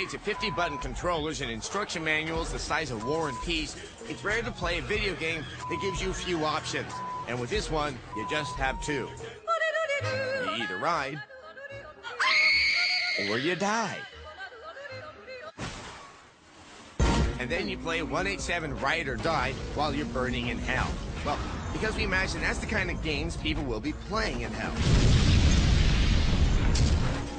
arcades have 50-button controllers and instruction manuals the size of War and Peace, it's rare to play a video game that gives you few options. And with this one, you just have two. You either ride, or you die. And then you play 187 Ride or Die while you're burning in hell. Well, because we imagine that's the kind of games people will be playing in hell.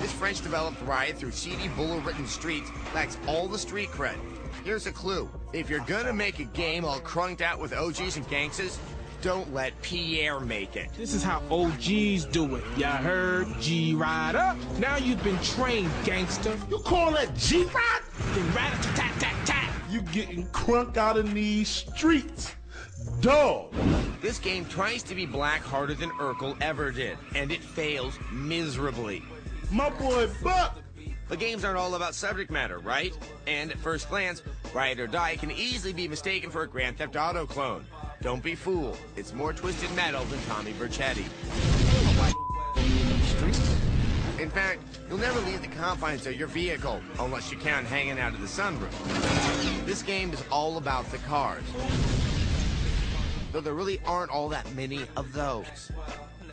This French-developed ride through seedy, bullet-ridden streets lacks all the street cred. Here's a clue. If you're gonna make a game all crunked out with OGs and gangsters, don't let Pierre make it. This is how OGs do it. Ya heard? G-Rider? Now you've been trained, gangster. You call that G-Ride? Then rat-a-tat-tat-tat. You getting crunk out in these streets. Dog. This game tries to be black harder than Urkel ever did, and it fails miserably. My boy Buck. But games aren't all about subject matter, right? And at first glance, Ride or Die can easily be mistaken for a Grand Theft Auto clone. Don't be fooled. It's more twisted metal than Tommy Vercetti. In fact, you'll never leave the confines of your vehicle unless you count hanging out of the sunroof. This game is all about the cars, though there really aren't all that many of those.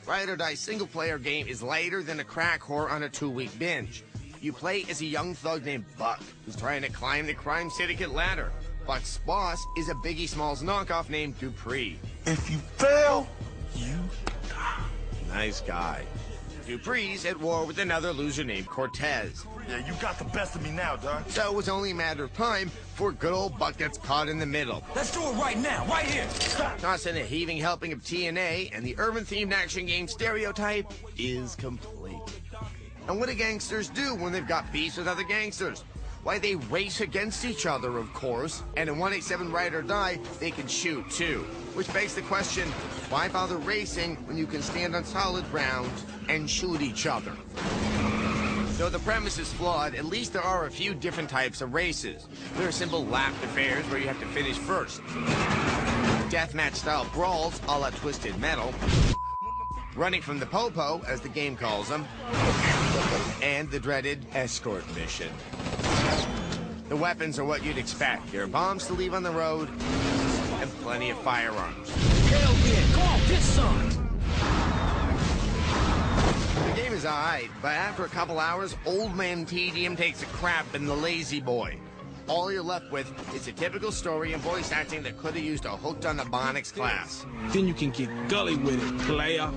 Ride or Die single-player game is lighter than a crack whore on a 2-week binge. You play as a young thug named Buck, who's trying to climb the crime syndicate ladder. Buck's boss is a Biggie Smalls knockoff named Dupree. If you fail, you die. Nice guy. Dupree's at war with another loser named Cortez. Yeah, you got the best of me now, dog. So it was only a matter of time before good old Buck gets caught in the middle. Let's do it right now, right here. Toss in a heaving helping of TNA, and the urban-themed action game stereotype is complete. And what do gangsters do when they've got beefs with other gangsters? Why, they race against each other, of course. And in 187 Ride or Die, they can shoot, too. Which begs the question, why bother racing when you can stand on solid ground and shoot each other? Though the premise is flawed, at least there are a few different types of races. There are simple lap affairs where you have to finish first. Deathmatch-style brawls a la Twisted Metal. Running from the popo, as the game calls them. And the dreaded escort mission. The weapons are what you'd expect. There are bombs to leave on the road, and plenty of firearms. Hell yeah, come on, get some. The game is alright, but after a couple hours, old man tedium takes a crap in the lazy boy. All you're left with is a typical story and voice acting that could have used a Hooked on Ebonics class. Then you can get gully with it, player.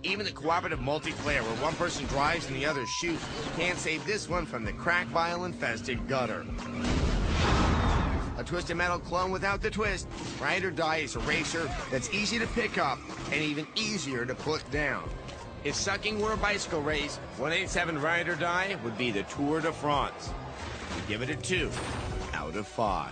Even the cooperative multiplayer where one person drives and the other shoots can't save this one from the crack vial-infested gutter. A Twisted Metal clone without the twist, Ride or Die is a racer that's easy to pick up and even easier to put down. If sucking were a bicycle race, 187 Ride or Die would be the Tour de France. We give it a 2 out of 5.